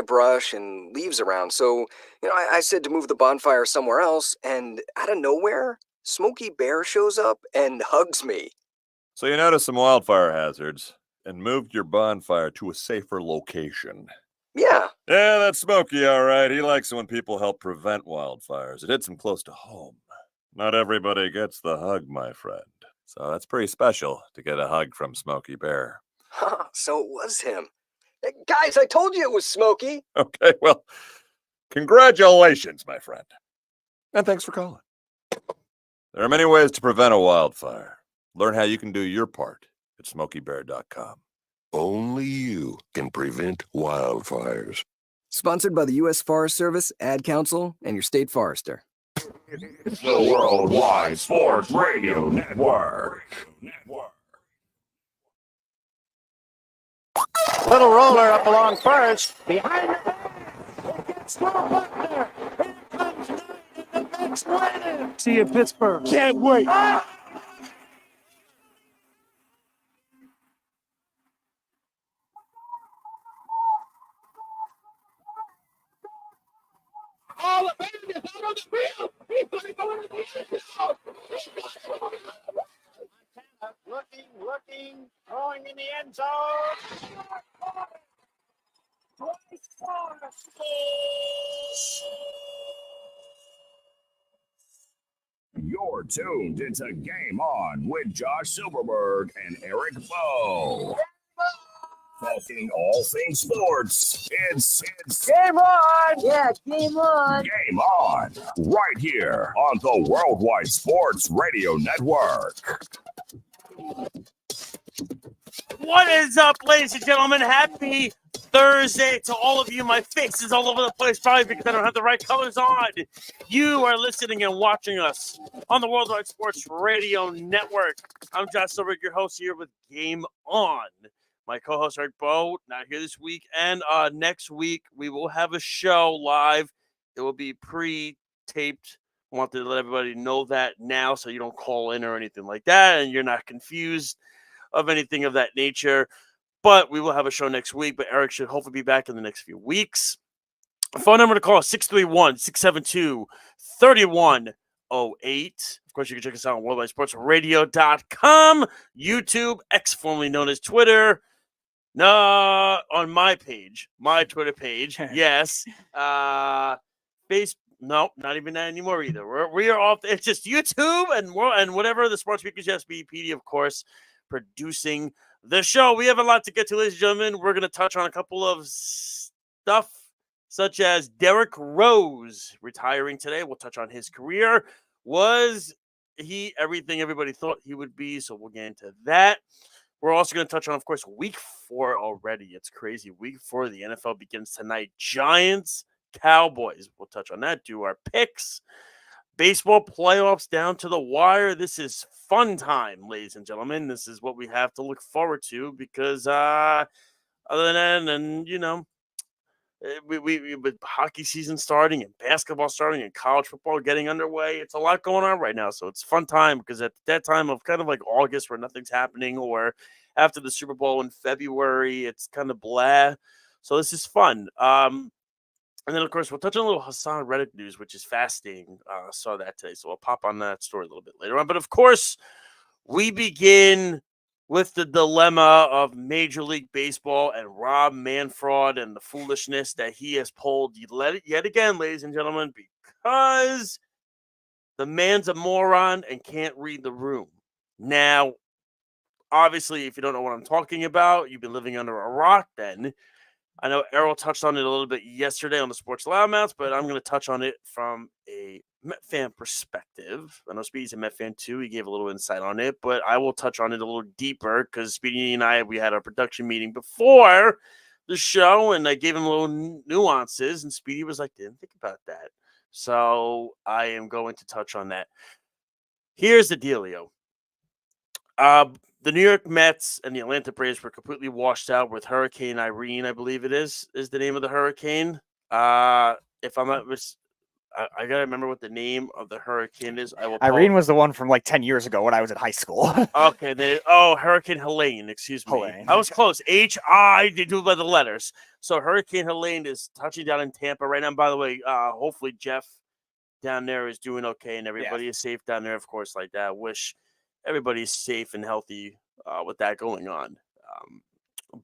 brush and leaves around. So, I said to move the bonfire somewhere else, and out of nowhere, Smokey Bear shows up and hugs me. So you noticed some wildfire hazards and moved your bonfire to a safer location. Yeah. Yeah, that's Smokey, all right. He likes it when people help prevent wildfires. It hits him close to home. Not everybody gets the hug, my friend. So that's pretty special to get a hug from Smokey Bear. So it was him. Guys, I told you it was Smokey. Okay, well, congratulations, my friend. And thanks for calling. There are many ways to prevent a wildfire. Learn how you can do your part at smokeybear.com. Only you can prevent wildfires. Sponsored by the U.S. Forest Service, Ad Council, and your state forester. It's the Worldwide Sports Radio Network. Little roller up along first. Behind the back. It gets to Butler. Here comes Knight in the next winner. See you in Pittsburgh. Can't wait. All the band is out on the field. He's going to go into the end zone. Looking, throwing in the end zone. You're tuned into Game On with Josh Silverberg and Eric Bowe. Talking all things sports. It's Game on! Yeah, game on! Game On, right here on the Worldwide Sports Radio Network. What is up, ladies and gentlemen? Happy Thursday to all of you. My face is all over the place, probably because I don't have the right colors on. You are listening and watching us on the Worldwide Sports Radio Network. I'm Josh Silverberg, your host here with Game On. My co-host, Eric Bowe, not here this week. And next week, we will have a show live. It will be pre-taped. I wanted to let everybody know that now so you don't call in or anything like that and you're not confused of anything of that nature. But we will have a show next week. But Eric should hopefully be back in the next few weeks. Phone number to call is 631-672-3108. Of course, you can check us out on worldwidesportsradio.com, YouTube, X formerly known as Twitter. No, on my page, my Twitter page, yes. Facebook, no, not even that anymore either. We are off. It's just YouTube and whatever the Sports Speakers Yes PD, of course, producing the show. We have a lot to get to, ladies and gentlemen. We're going to touch on a couple of stuff, such as Derrick Rose retiring today. We'll touch on his career. Was he everything everybody thought he would be? So we'll get into that. We're also going to touch on, of course, week 4 already. It's crazy. Week 4 of the NFL begins tonight. Giants, Cowboys. We'll touch on that. Do our picks. Baseball playoffs down to the wire. This is fun time, ladies and gentlemen. This is what we have to look forward to because other than that, and you know, we with hockey season starting and basketball starting and college football getting underway, it's a lot going on right now. So it's a fun time because at that time of kind of like August where nothing's happening, or after the Super Bowl in February, it's kind of blah. So this is fun. And then, of course, we'll touch on a little Hassan Reddick news, which is fascinating. Saw that today, so we'll pop on that story a little bit later on. But, of course, we begin with the dilemma of Major League Baseball and Rob Manfred and the foolishness that he has pulled yet again, ladies and gentlemen, because the man's a moron and can't read the room. Now, obviously, if you don't know what I'm talking about, you've been living under a rock then. I know Errol touched on it a little bit yesterday on the Sports Loudmouths, but I'm going to touch on it from a Met fan perspective. I know Speedy's a Met fan too. He gave a little insight on it, but I will touch on it a little deeper because Speedy and we had our production meeting before the show, and I gave him little nuances, and Speedy was like, didn't think about that. So I am going to touch on that. Here's the dealio. The New York Mets and the Atlanta Braves were completely washed out with Hurricane Irene, I believe it is the name of the hurricane. If I'm not I gotta remember what the name of the hurricane is. Irene was the one from like 10 years ago when I was in high school. Okay, Hurricane Helene, excuse me. Helene. I was close. H-I, they do by the letters. So Hurricane Helene is touching down in Tampa right now. By the way, hopefully Jeff down there is doing okay and everybody is safe down there, of course, like that. Wish everybody's safe and healthy with that going on.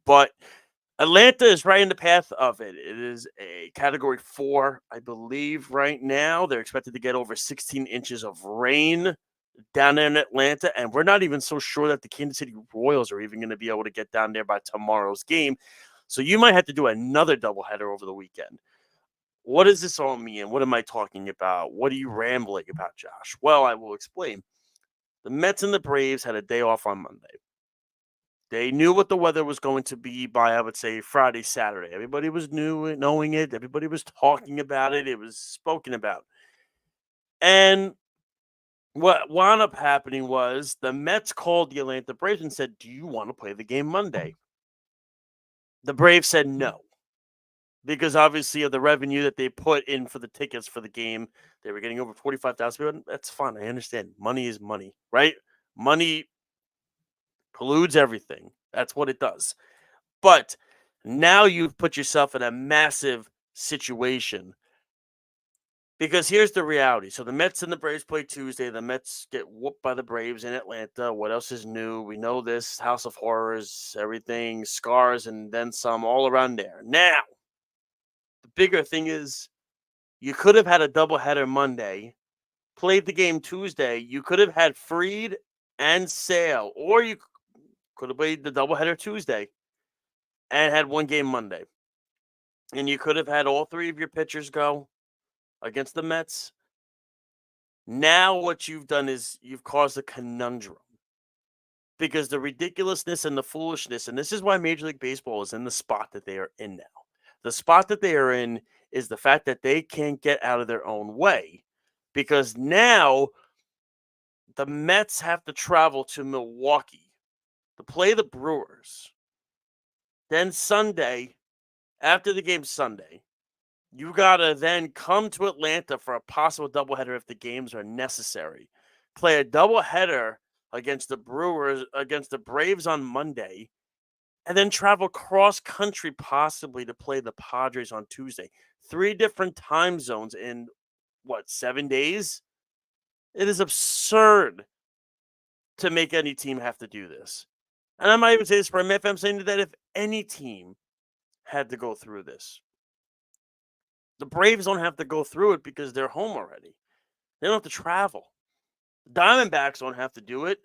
But Atlanta is right in the path of it. It is a Category 4, I believe, right now. They're expected to get over 16 inches of rain down there in Atlanta, and we're not even so sure that the Kansas City Royals are even going to be able to get down there by tomorrow's game. So you might have to do another doubleheader over the weekend. What does this all mean? What am I talking about? What are you rambling about, Josh? Well, I will explain. The Mets and the Braves had a day off on Monday. They knew what the weather was going to be by, I would say, Friday, Saturday. Everybody was knowing it. Everybody was talking about it. It was spoken about. And what wound up happening was the Mets called the Atlanta Braves and said, do you want to play the game Monday? The Braves said no. Because obviously of the revenue that they put in for the tickets for the game, they were getting over 45,000 people. That's fine. I understand. Money is money, right? Money pollutes everything. That's what it does. But now you've put yourself in a massive situation. Because here's the reality. So the Mets and the Braves play Tuesday. The Mets get whooped by the Braves in Atlanta. What else is new? We know this. House of Horrors, everything, scars, and then some all around there. Now, the bigger thing is you could have had a doubleheader Monday, played the game Tuesday. You could have had Fried and Sale, or you could have played the doubleheader Tuesday and had one game Monday. And you could have had all three of your pitchers go against the Mets. Now what you've done is you've caused a conundrum. Because the ridiculousness and the foolishness, and this is why Major League Baseball is in the spot that they are in now. The spot that they are in is the fact that they can't get out of their own way. Because now the Mets have to travel to Milwaukee to play the Brewers. Then Sunday, after the game Sunday, you got to then come to Atlanta for a possible doubleheader if the games are necessary. Play a doubleheader against the Brewers, against the Braves on Monday, and then travel cross-country possibly to play the Padres on Tuesday. 3 different time zones in, 7 days? It is absurd to make any team have to do this. And I might even say this for MF, I'm saying that if any team had to go through this, the Braves don't have to go through it because they're home already. They don't have to travel. The Diamondbacks don't have to do it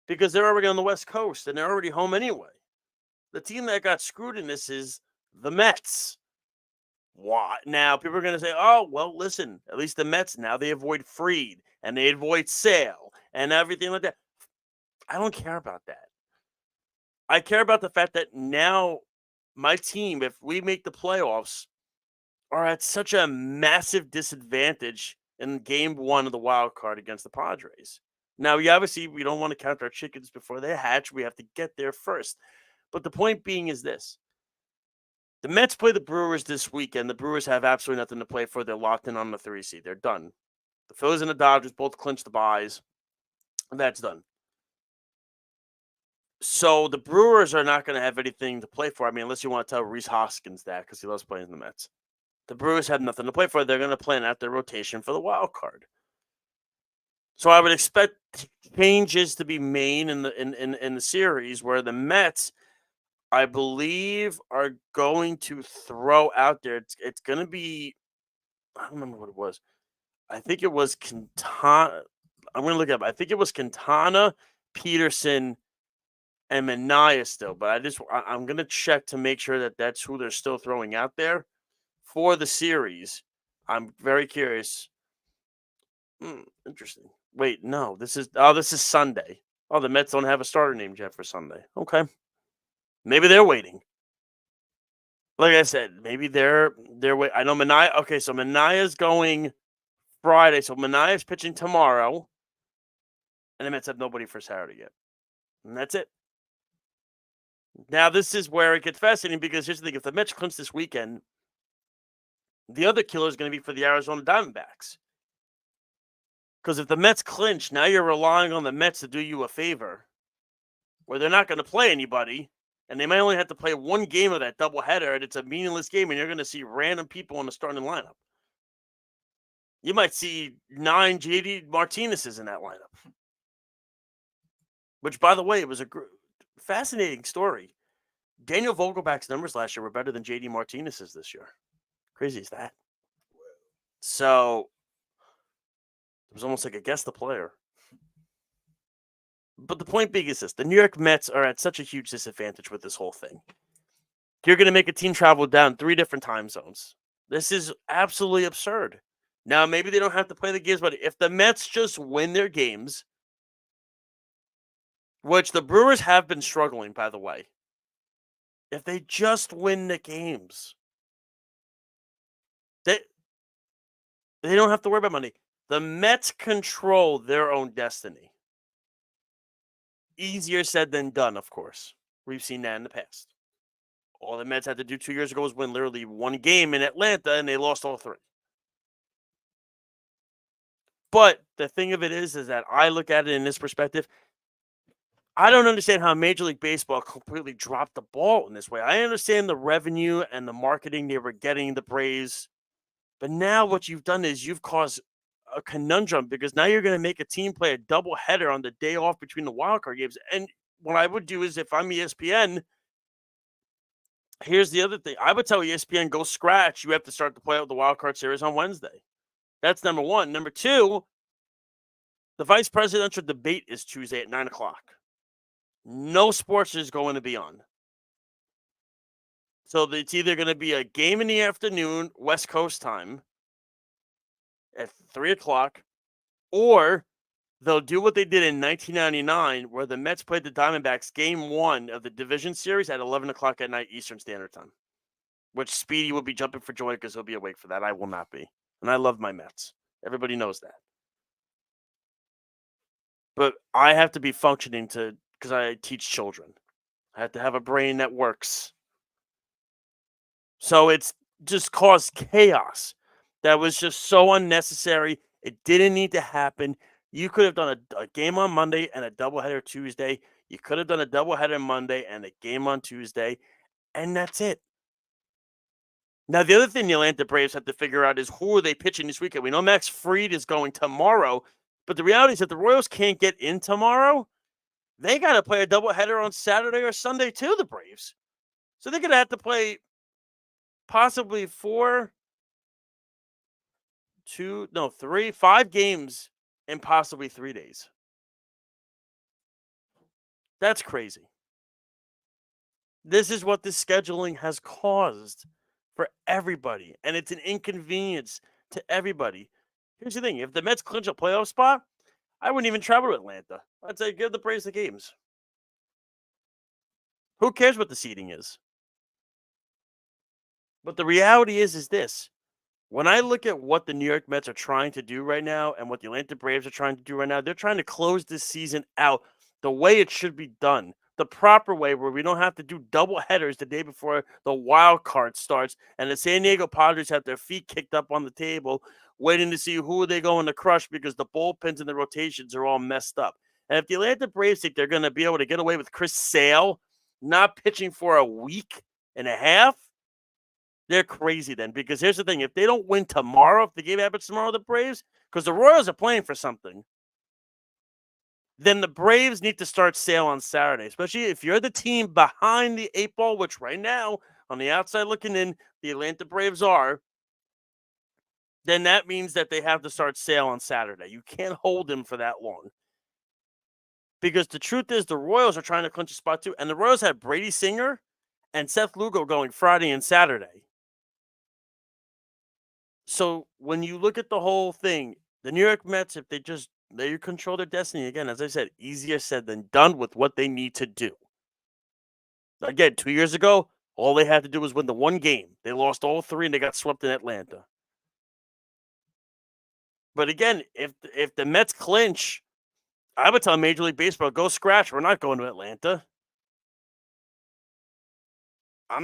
because they're already on the West Coast and they're already home anyway. The team that got screwed in this is the Mets. Why? Now, people are going to say, oh, well, listen, at least the Mets, now they avoid Fried and they avoid Sale and everything like that. I don't care about that. I care about the fact that now my team, if we make the playoffs, are at such a massive disadvantage in game 1 of the wild card against the Padres. Now, we don't want to count our chickens before they hatch. We have to get there first. But the point being is this. The Mets play the Brewers this weekend. The Brewers have absolutely nothing to play for. They're locked in on the 3 seed. They're done. The Phillies and the Dodgers both clinched the byes. And that's done. So the Brewers are not going to have anything to play for. I mean, unless you want to tell Rhys Hoskins that because he loves playing in the Mets. The Brewers have nothing to play for. They're going to plan out their rotation for the wild card. So I would expect changes to be made in the series where the Mets, I believe, are going to throw out there. It's going to be, I don't remember what it was. I think it was Quintana. I'm going to look it up. I think it was Quintana, Peterson, and Mania still. But I'm going to check to make sure that that's who they're still throwing out there for the series. I'm very curious. Interesting. Wait, no, this is Sunday. Oh, the Mets don't have a starter named yet for Sunday. Okay. Maybe they're waiting. Like I said, maybe they're waiting. I know Mania. Okay, so Mania's going Friday. So Mania's pitching tomorrow. And the Mets have nobody for Saturday yet. And that's it. Now, this is where it gets fascinating because here's the thing. If the Mets clinch this weekend, The other killer is going to be for the Arizona Diamondbacks. Because if the Mets clinch, now you're relying on the Mets to do you a favor, where they're not going to play anybody, and they might only have to play one game of that doubleheader, and it's a meaningless game, and you're going to see random people in the starting lineup. You might see 9 JD Martinez's in that lineup. Which, by the way, it was a fascinating story. Daniel Vogelback's numbers last year were better than JD Martinez's this year. Crazy is that? So it was almost like a guess the player. But the point being is this. The New York Mets are at such a huge disadvantage with this whole thing. You're going to make a team travel down 3 different time zones. This is absolutely absurd. Now, maybe they don't have to play the games, but if the Mets just win their games, which the Brewers have been struggling, by the way, if they just win the games, they don't have to worry about money. The Mets control their own destiny. Easier said than done, of course. We've seen that in the past. All the Mets had to do 2 years ago was win literally 1 game in Atlanta, and they lost all 3. But the thing of it is that I look at it in this perspective. I don't understand how Major League Baseball completely dropped the ball in this way. I understand the revenue and the marketing they were getting, the Braves. But now what you've done is you've caused a conundrum because now you're going to make a team play a doubleheader on the day off between the wildcard games. And what I would do is if I'm ESPN, here's the other thing. I would tell ESPN, go scratch. You have to start to play out the wildcard series on Wednesday. That's number 1. Number 2, the vice presidential debate is Tuesday at 9 o'clock. No sports is going to be on. So it's either going to be a game in the afternoon, West Coast time, at 3 o'clock, or they'll do what they did in 1999, where the Mets played the Diamondbacks game 1 of the division series at 11 o'clock at night Eastern Standard Time, which Speedy will be jumping for joy because he'll be awake for that. I will not be. And I love my Mets. Everybody knows that. But I have to be functioning because I teach children. I have to have a brain that works. So it's just caused chaos. That was just so unnecessary. It didn't need to happen. You could have done a game on Monday and a doubleheader Tuesday. You could have done a doubleheader Monday and a game on Tuesday. And that's it. Now, the other thing the Atlanta Braves have to figure out is who are they pitching this weekend. We know Max Fried is going tomorrow, but the reality is that the Royals can't get in tomorrow. They got to play a doubleheader on Saturday or Sunday too, the Braves. So they're going to have to play possibly 5 games in possibly 3 days. That's crazy. This is what this scheduling has caused for everybody, and it's an inconvenience to everybody. Here's the thing. If the Mets clinch a playoff spot, I wouldn't even travel to Atlanta. I'd say give the Braves the games. Who cares what the seeding is? But the reality is this. When I look at what the New York Mets are trying to do right now and what the Atlanta Braves are trying to do right now, they're trying to close this season out the way it should be done. The proper way where we don't have to do double headers the day before the wild card starts and the San Diego Padres have their feet kicked up on the table waiting to see who they're going to crush because the bullpens and the rotations are all messed up. And if the Atlanta Braves think they're going to be able to get away with Chris Sale not pitching for a week and a half, they're crazy then. Because here's the thing. If they don't win tomorrow, if the game happens tomorrow, the Braves, because the Royals are playing for something, then the Braves need to start Sale on Saturday, especially if you're the team behind the 8 ball, which right now, on the outside looking in, the Atlanta Braves are, then that means that they have to start Sale on Saturday. You can't hold him for that long. Because the truth is the Royals are trying to clinch a spot too, and the Royals have Brady Singer and Seth Lugo going Friday and Saturday. So when you look at the whole thing, the New York Mets, if they control their destiny, again, as I said, easier said than done with what they need to do. Again, 2 years ago, all they had to do was win the 1 game. They lost all 3 and they got swept in Atlanta. But again, if the Mets clinch, I would tell Major League Baseball, go scratch. We're not going to Atlanta. We're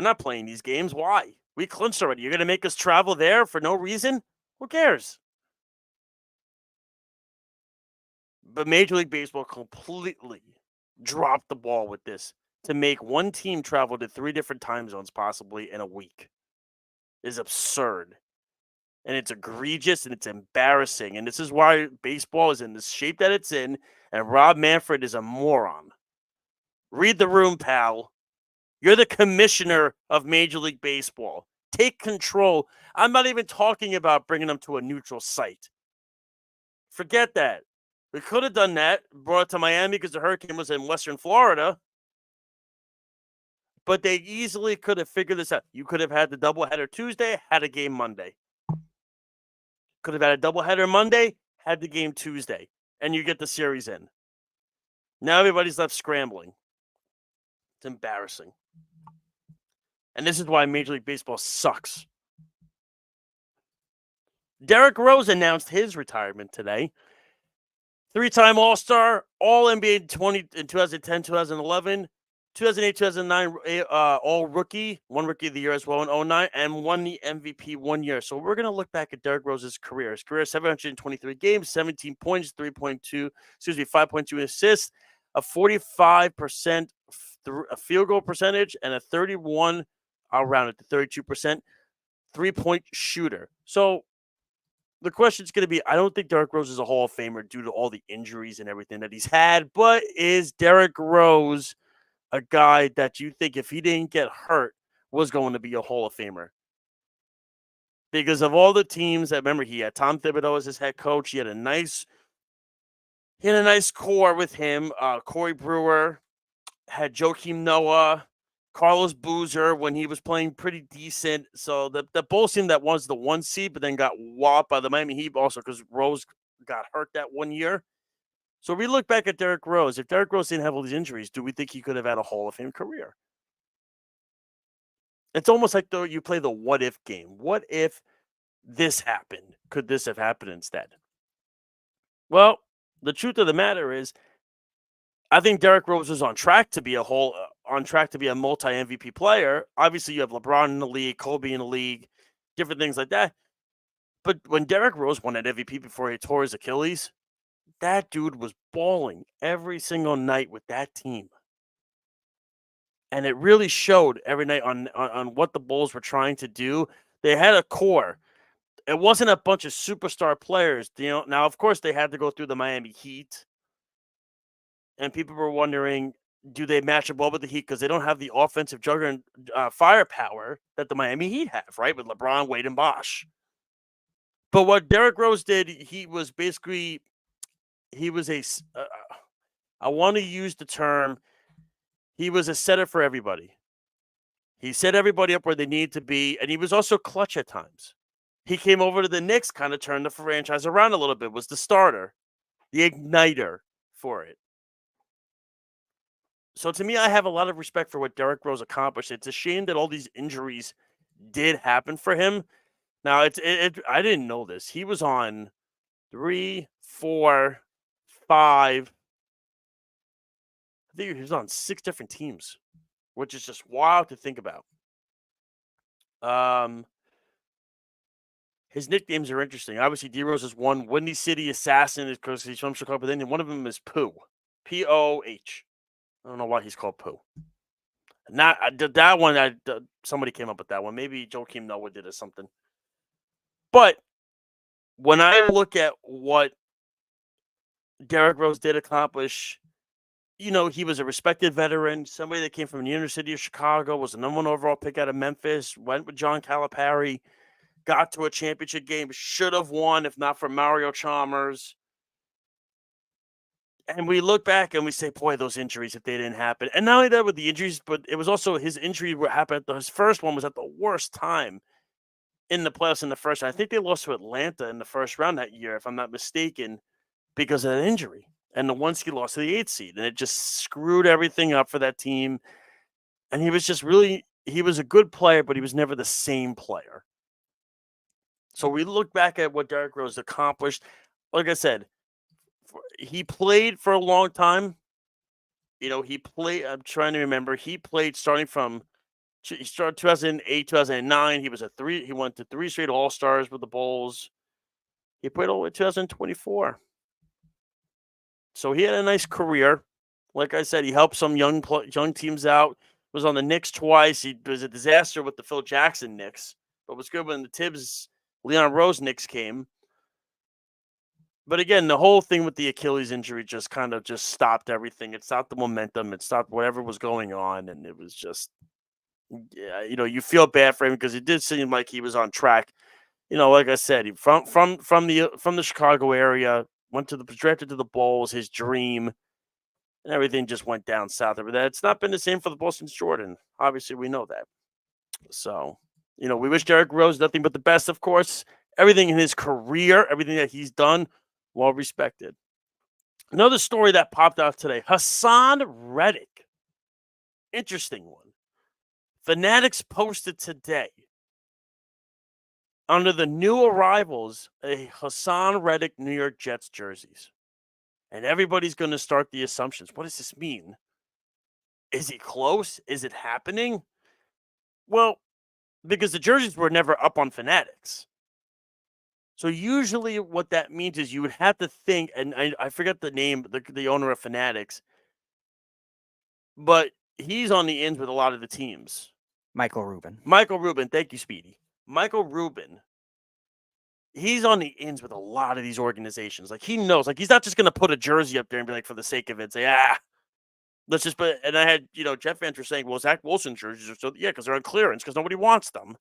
not playing these games. Why? We clinched already. You're going to make us travel there for no reason? Who cares? But Major League Baseball completely dropped the ball with this to make one team travel to 3 different time zones possibly in a week. Is absurd. And it's egregious and it's embarrassing. And this is why baseball is in the shape that it's in. And Rob Manfred is a moron. Read the room, pal. You're the commissioner of Major League Baseball. Take control. I'm not even talking about bringing them to a neutral site. Forget that. We could have done that, brought it to Miami because the hurricane was in Western Florida. But they easily could have figured this out. You could have had the doubleheader Tuesday, had a game Monday. Could have had a doubleheader Monday, had the game Tuesday, and you get the series in. Now everybody's left scrambling. It's embarrassing. And this is why Major League Baseball sucks. Derrick Rose announced his retirement today. 3-time All-Star, All-NBA in 2010, 2011, 2008, 2009, All-Rookie, one Rookie of the Year as well in 2009, and won the MVP 1 year. So we're going to look back at Derrick Rose's career. His career, 723 games, 17 points, 5.2 assists, a 45% a field goal percentage, and a 31, I'll round it to 32%, three-point shooter. So the question is going to be, I don't think Derrick Rose is a Hall of Famer due to all the injuries and everything that he's had, but is Derrick Rose a guy that you think if he didn't get hurt was going to be a Hall of Famer? Because of all the teams that, remember, he had Tom Thibodeau as his head coach. He had a nice core with him. Corey Brewer, had Joakim Noah, Carlos Boozer when he was playing pretty decent. So the Bulls team that was the 1 seed, but then got whopped by the Miami Heat also because Rose got hurt that 1 year. So we look back at Derrick Rose. If Derrick Rose didn't have all these injuries, do we think he could have had a Hall of Fame career? It's almost like though you play the what if game. What if this happened? Could this have happened instead? Well, the truth of the matter is, I think Derrick Rose is on track to be a multi MVP player. Obviously, you have LeBron in the league, Kobe in the league, different things like that. But when Derrick Rose won that MVP before he tore his Achilles, that dude was balling every single night with that team. And it really showed every night on what the Bulls were trying to do. They had a core. It wasn't a bunch of superstar players. Now, of course, they had to go through the Miami Heat. And people were wondering, do they match up well with the Heat? Because they don't have the offensive juggernaut firepower that the Miami Heat have, right? With LeBron, Wade, and Bosh. But what Derrick Rose did, he was I want to use the term, he was a setter for everybody. He set everybody up where they needed to be, and he was also clutch at times. He came over to the Knicks, kind of turned the franchise around a little bit, was the starter, the igniter for it. So to me, I have a lot of respect for what Derrick Rose accomplished. It's a shame that all these injuries did happen for him. Now, I didn't know this. He was on 3, 4, 5. I think he was on 6 different teams, which is just wild to think about. His nicknames are interesting. Obviously, D-Rose is one. Windy City Assassin is because he's from Chicago, but then one of them is Pooh. P-O-H. I don't know why he's called Pooh. Not that one. Somebody came up with that one. Maybe Joakim Noah did or something. But when I look at what Derrick Rose did accomplish, he was a respected veteran, somebody that came from the inner city of Chicago, was the number 1 overall pick out of Memphis, went with John Calipari, got to a championship game, should have won if not for Mario Chalmers. And we look back and we say, boy, those injuries, if they didn't happen. And not only that with the injuries, but it was also his injury happened. His first one was at the worst time in the playoffs in the first round. I think they lost to Atlanta in the first round that year, if I'm not mistaken, because of that injury. And the 1 seed lost to the 8th seed. And it just screwed everything up for that team. And he was he was a good player, but he was never the same player. So we look back at what Derrick Rose accomplished. Like I said, he played for a long time. I'm trying to remember. He played starting from He started 2008, 2009. He went to 3 straight All-Stars with the Bulls. He played all the way to 2024. So he had a nice career. Like I said, he helped some young teams out. Was on the Knicks twice. He was a disaster with the Phil Jackson Knicks, but was good when the Tibbs, Leon Rose Knicks came. But again, the whole thing with the Achilles injury just kind of just stopped everything. It stopped the momentum. It stopped whatever was going on, and it was just, yeah, you feel bad for him because it did seem like he was on track. Like I said, from the Chicago area, drafted to the Bulls, his dream, and everything just went down south over that. It's not been the same for the Bulls since Jordan. Obviously, we know that. So, we wish Derrick Rose nothing but the best, of course. Everything in his career, everything that he's done, well respected. Another story that popped out today, Hassan Reddick. Interesting one. Fanatics posted today under the new arrivals a Hassan Reddick New York Jets jerseys. And everybody's going to start the assumptions. What does this mean? Is he close? Is it happening? Well, because the jerseys were never up on Fanatics. So usually what that means is you would have to think, and I forget the name, the owner of Fanatics, but he's on the ends with a lot of the teams. Michael Rubin. Thank you, Speedy. Michael Rubin. He's on the ends with a lot of these organizations. Like, he knows, like, he's not just going to put a jersey up there and be like, for the sake of it, say, let's just put, and I had, Jet fans were saying, well, Zach Wilson jerseys are so, yeah, because they're on clearance, because nobody wants them.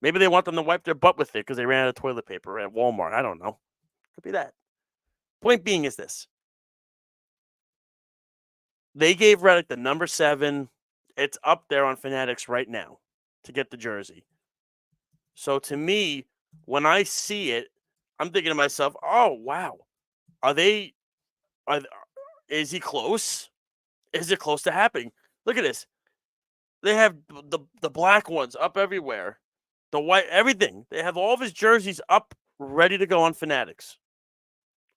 Maybe they want them to wipe their butt with it because they ran out of toilet paper at Walmart. I don't know. Could be that. Point being is this. They gave Reddick the number 7. It's up there on Fanatics right now to get the jersey. So to me, when I see it, I'm thinking to myself, oh, wow. Is he close? Is it close to happening? Look at this. They have the black ones up everywhere. The white, everything. They have all of his jerseys up, ready to go on Fanatics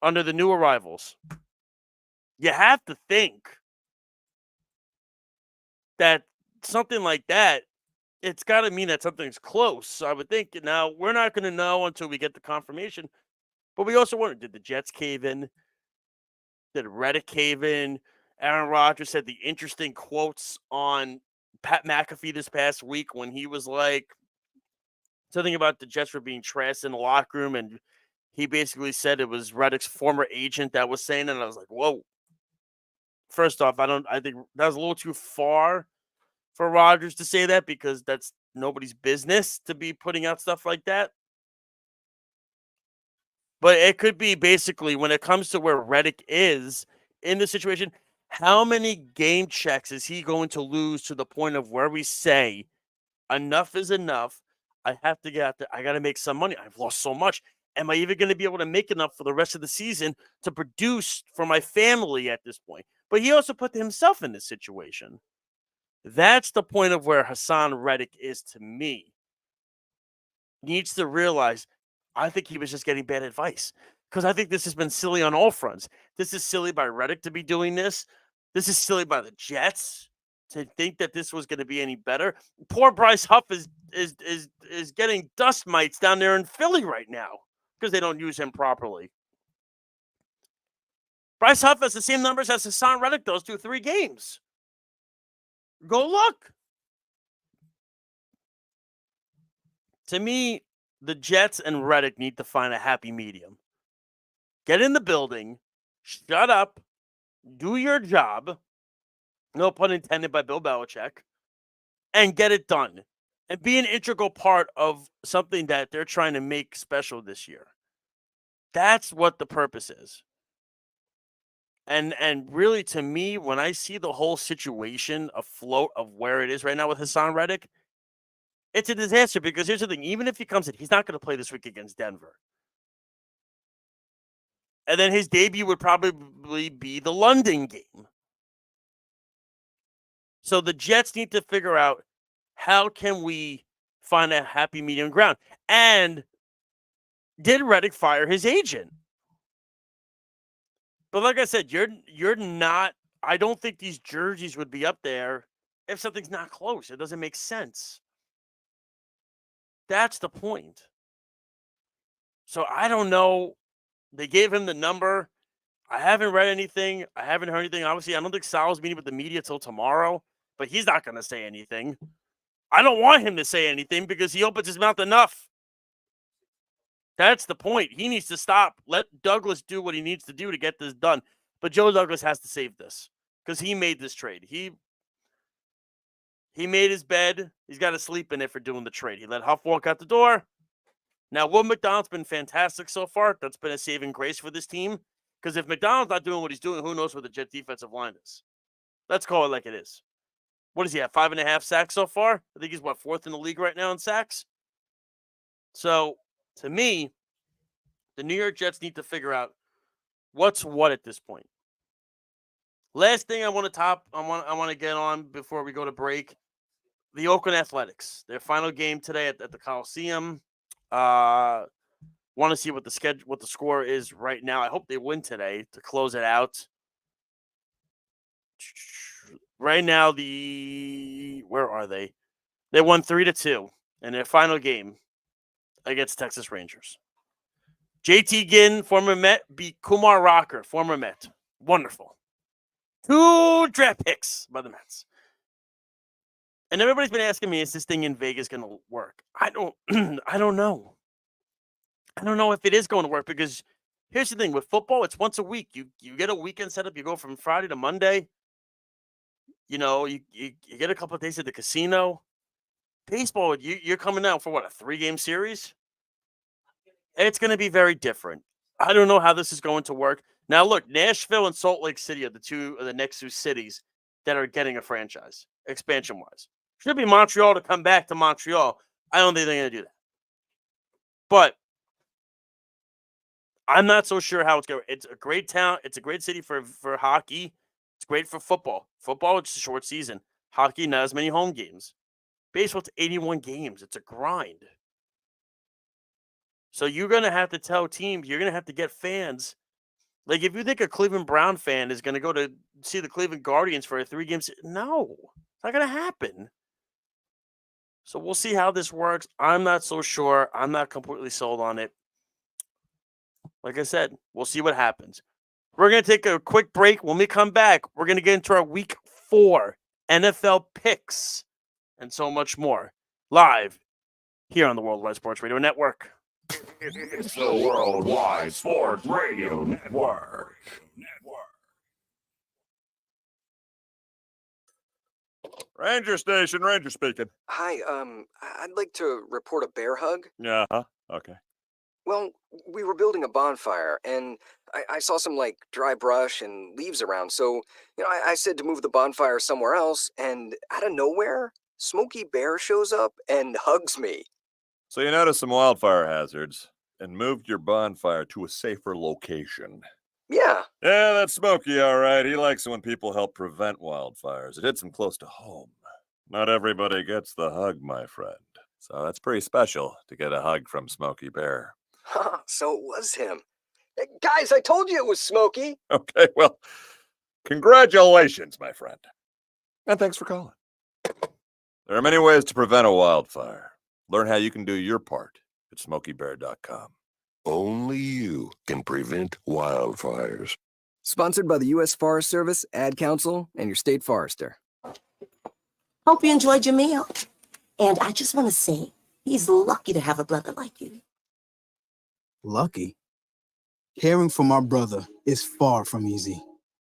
under the new arrivals. You have to think that something like that, it's got to mean that something's close. So I would think, now, we're not going to know until we get the confirmation. But we also wonder, did the Jets cave in? Did Reddick cave in? Aaron Rodgers said the interesting quotes on Pat McAfee this past week when he was like, something about the Jets were being trashed in the locker room, and he basically said it was Reddick's former agent that was saying it, and I was like, whoa. First off, I think that was a little too far for Rodgers to say that, because that's nobody's business to be putting out stuff like that. But it could be basically, when it comes to where Reddick is in the situation, how many game checks is he going to lose to the point of where we say, enough is enough. I have to get out there. I got to make some money. I've lost so much. Am I even going to be able to make enough for the rest of the season to produce for my family at this point? But he also put himself in this situation. That's the point of where Hassan Reddick is to me. He needs to realize, I think he was just getting bad advice, because I think this has been silly on all fronts. This is silly by Reddick to be doing this. This is silly by the Jets to think that this was going to be any better. Poor Bryce Huff is getting dust mites down there in Philly right now because they don't use him properly. Bryce Huff has the same numbers as Hassan Reddick does through 3 games. Go look. To me, the Jets and Reddick need to find a happy medium. Get in the building, shut up, do your job, no pun intended by Bill Belichick, and get it done. And be an integral part of something that they're trying to make special this year. That's what the purpose is. And really, to me, when I see the whole situation afloat of where it is right now with Hassan Reddick, it's a disaster, because here's the thing. Even if he comes in, he's not going to play this week against Denver. And then his debut would probably be the London game. So the Jets need to figure out, how can we find a happy medium ground? And did Reddick fire his agent? But like I said, you're not, I don't think these jerseys would be up there if something's not close. It doesn't make sense. That's the point. So I don't know. They gave him the number. I haven't read anything. I haven't heard anything. Obviously, I don't think Sal's meeting with the media till tomorrow, but he's not going to say anything. I don't want him to say anything because he opens his mouth enough. That's the point. He needs to stop. Let Douglas do what he needs to do to get this done. But Joe Douglas has to save this because he made this trade. He made his bed. He's got to sleep in it for doing the trade. He let Huff walk out the door. Now, Will McDonald's been fantastic so far. That's been a saving grace for this team. Because if McDonald's not doing what he's doing, who knows what the Jet defensive line is? Let's call it like it is. What does he have? 5.5 sacks so far? I think he's, fourth in the league right now in sacks? So, to me, the New York Jets need to figure out what's what at this point. Last thing I want to get on before we go to break, the Oakland Athletics. Their final game today at the Coliseum. Want to see what the score is right now. I hope they win today to close it out. Right now, where are they? They won 3-2 in their final game against Texas Rangers. JT Ginn, former Met, beat Kumar Rocker, former Met. Wonderful. 2 draft picks by the Mets. And everybody's been asking me, is this thing in Vegas going to work? I don't know. I don't know if it is going to work because here's the thing. With football, it's once a week. You get a weekend setup. You go from Friday to Monday. You know, you get a couple of days at the casino. Baseball, you're coming out for, a 3-game series? It's going to be very different. I don't know how this is going to work. Now, look, Nashville and Salt Lake City are the next 2 cities that are getting a franchise, expansion-wise. Should be Montreal to come back to Montreal. I don't think they're going to do that. But I'm not so sure how it's going to. It's a great town. It's a great city for hockey. It's great for football. Football, it's a short season. Hockey, not as many home games. Baseball, it's 81 games. It's a grind. So you're going to have to tell teams, you're going to have to get fans. Like, if you think a Cleveland Brown fan is going to go to see the Cleveland Guardians for a 3-game series, no, it's not going to happen. So we'll see how this works. I'm not so sure. I'm not completely sold on it. Like I said, we'll see what happens. We're going to take a quick break. When we come back, we're going to get into our Week 4 NFL picks and so much more live here on the Worldwide Sports Radio Network. It's the Worldwide Sports Radio Network. Ranger Station, Ranger speaking. Hi, I'd like to report a bear hug. Yeah, okay. Well, we were building a bonfire, and I saw some, dry brush and leaves around, so, I said to move the bonfire somewhere else, and out of nowhere, Smokey Bear shows up and hugs me. So you noticed some wildfire hazards and moved your bonfire to a safer location. Yeah. Yeah, that's Smokey, all right. He likes it when people help prevent wildfires. It hits him close to home. Not everybody gets the hug, my friend. So that's pretty special to get a hug from Smokey Bear. So it was him. Hey, guys, I told you it was Smokey. Okay, well, congratulations, my friend. And thanks for calling. There are many ways to prevent a wildfire. Learn how you can do your part at SmokeyBear.com. Only you can prevent wildfires. Sponsored by the U.S. Forest Service, Ad Council, and your state forester. Hope you enjoyed your meal. And I just want to say, he's lucky to have a brother like you. Lucky? Caring for my brother is far from easy.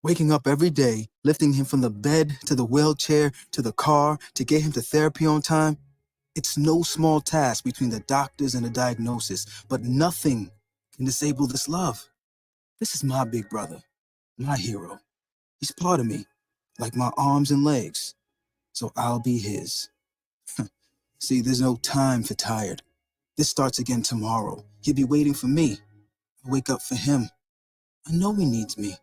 Waking up every day, lifting him from the bed to the wheelchair to the car to get him to therapy on time. It's no small task between the doctors and the diagnosis, but nothing can disable this love. This is my big brother, my hero. He's part of me, like my arms and legs. So I'll be his. See, there's no time for tired. This starts again tomorrow. He'll be waiting for me. I wake up for him. I know he needs me,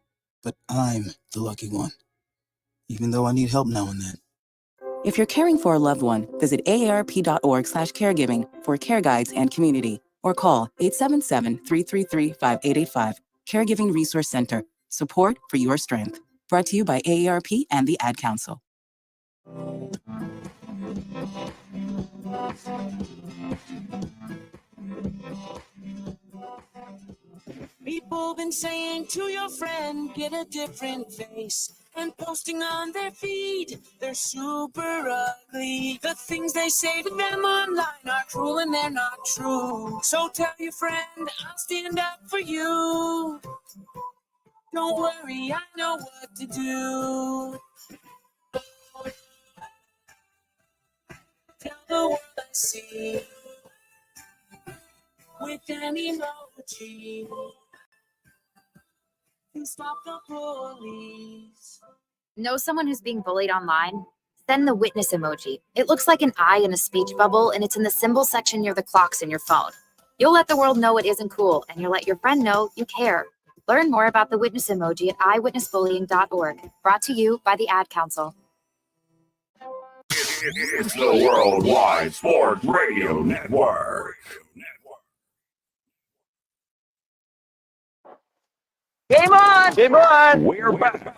but I'm the lucky one, even though I need help now and then. If you're caring for a loved one, visit aarp.org/caregiving for care guides and community, or call 877-333-5885. Caregiving Resource Center. Support for your strength. Brought to you by AARP and the Ad Council. People been saying to your friend, get a different face. And posting on their feed, they're super ugly. The things they say to them online are cruel and they're not true. So tell your friend, I'll stand up for you. Don't worry, I know what to do. Tell the world I see with an emoji. Please stop the bullies. Know someone who's being bullied online? Send the witness emoji. It looks like an eye in a speech bubble, and it's in the symbol section near the clocks in your phone. You'll let the world know it isn't cool, and you'll let your friend know you care. Learn more about the witness emoji at eyewitnessbullying.org. Brought to you by the Ad Council. It's the Worldwide Sports Radio Network. Game on! Game on! We're back.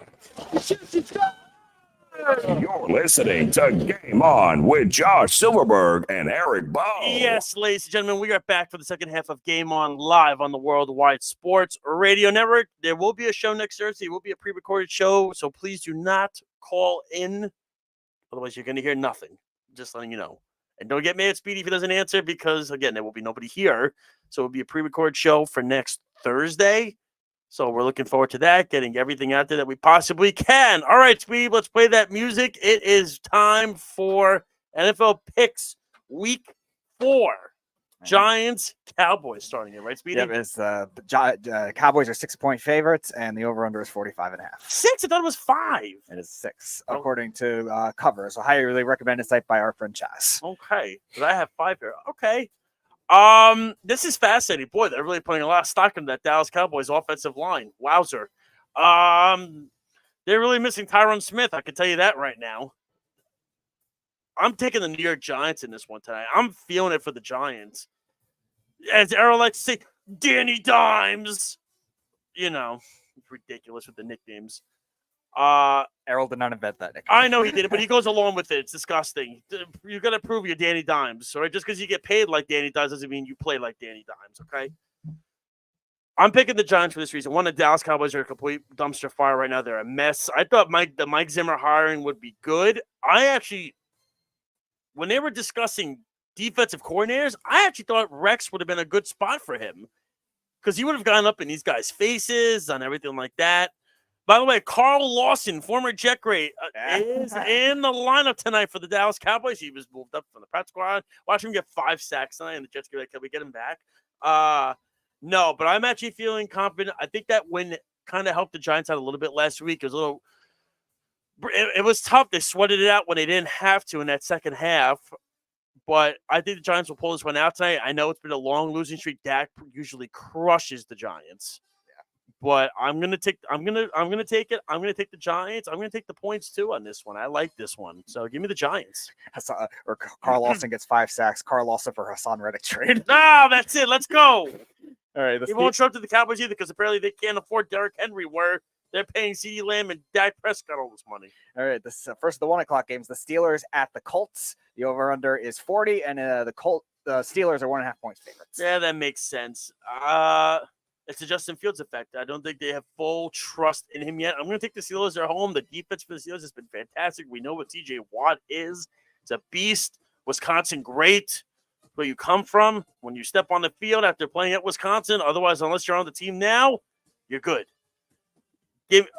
You're listening to Game On with Josh Silverberg and Eric Bowe. Yes, ladies and gentlemen, we are back for the second half of Game On live on the Worldwide Sports Radio Network. There will be a show next Thursday. It will be a pre-recorded show, so please do not call in. Otherwise, you're going to hear nothing. Just letting you know. And don't get mad at Speedy if he doesn't answer because, again, there will be nobody here. So it will be a pre-recorded show for next Thursday. So we're looking forward to that, getting everything out there that we possibly can. All right, Speedy, let's play that music. It is time for NFL Picks Week 4. Giants, Cowboys starting it, right, Speedy? Yep, it's the Cowboys are 6-point favorites, and the over/under is 45.5. 6? I thought it was 5. It is 6, according to Cover. So highly recommended site by our friend Chaz. Okay, but I have 5 here. Okay. This is fascinating. Boy, they're really putting a lot of stock in that Dallas Cowboys offensive line. Wowzer. They're really missing Tyron Smith. I can tell you that right now. I'm taking the New York Giants in this one tonight. I'm feeling it for the Giants. As Errol likes to say, Danny Dimes. You know, it's ridiculous with the nicknames. Errol did not invent that nickname. I know he did it, but he goes along with it. It's disgusting. You got to prove you're Danny Dimes. All right, just because you get paid like Danny Dimes doesn't mean you play like Danny Dimes. Okay. I'm picking the Giants for this reason. One, the Dallas Cowboys are a complete dumpster fire right now. They're a mess. I thought the Mike Zimmer hiring would be good. When they were discussing defensive coordinators, I actually thought Rex would have been a good spot for him because he would have gone up in these guys' faces and everything like that. By the way, Carl Lawson, former Jet great, is in the lineup tonight for the Dallas Cowboys. He was moved up from the practice squad. Watch him get 5 sacks tonight, and the Jets can we get him back? No, but I'm actually feeling confident. I think that win kind of helped the Giants out a little bit last week. It was tough. They sweated it out when they didn't have to in that second half. But I think the Giants will pull this one out tonight. I know it's been a long losing streak. Dak usually crushes the Giants. But I'm gonna take it. I'm gonna take the Giants. I'm gonna take the points too on this one. I like this one. So give me the Giants. Or Carl Lawson gets 5 sacks. Carl Lawson for Hassan Reddick trade. No, that's it. Let's go. All right. He won't show up to the Cowboys either because apparently they can't afford Derrick Henry where they're paying CeeDee Lamb and Dak Prescott all this money. All right. This first of the 1 o'clock games. The Steelers at the Colts. The over/under is 40, and the Steelers are 1.5 points favorites. Yeah, that makes sense. It's a Justin Fields effect. I don't think they have full trust in him yet. I'm going to take the Steelers at home. The defense for the Steelers has been fantastic. We know what TJ Watt is. It's a beast. Wisconsin, great. Where you come from when you step on the field after playing at Wisconsin. Otherwise, unless you're on the team now, you're good.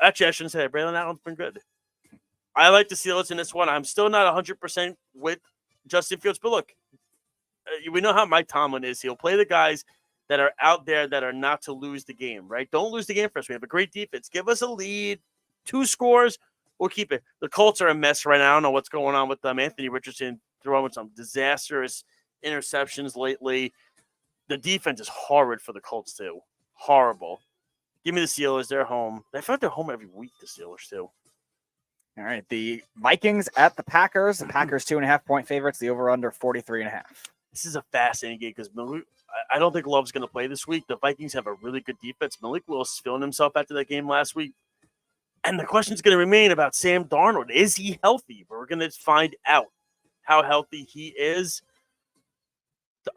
Actually, I shouldn't say that. Braylon Allen's been good. I like the Steelers in this one. I'm still not 100% with Justin Fields. But look, we know how Mike Tomlin is. He'll play the guys that are out there that are not to lose the game, right? Don't lose the game for us. We have a great defense. Give us a lead, 2 scores, we'll keep it. The Colts are a mess right now. I don't know what's going on with them. Anthony Richardson throwing some disastrous interceptions lately. The defense is horrid for the Colts, too. Horrible. Give me the Steelers. They're home. I feel like they're home every week, the Steelers, too. All right. The Vikings at the Packers. The Packers 2.5 point favorites. The over/under 43.5. This is a fascinating game because I don't think Love's going to play this week. The Vikings have a really good defense. Malik Willis filling himself after that game last week. And the question's going to remain about Sam Darnold. Is he healthy? We're going to find out how healthy he is.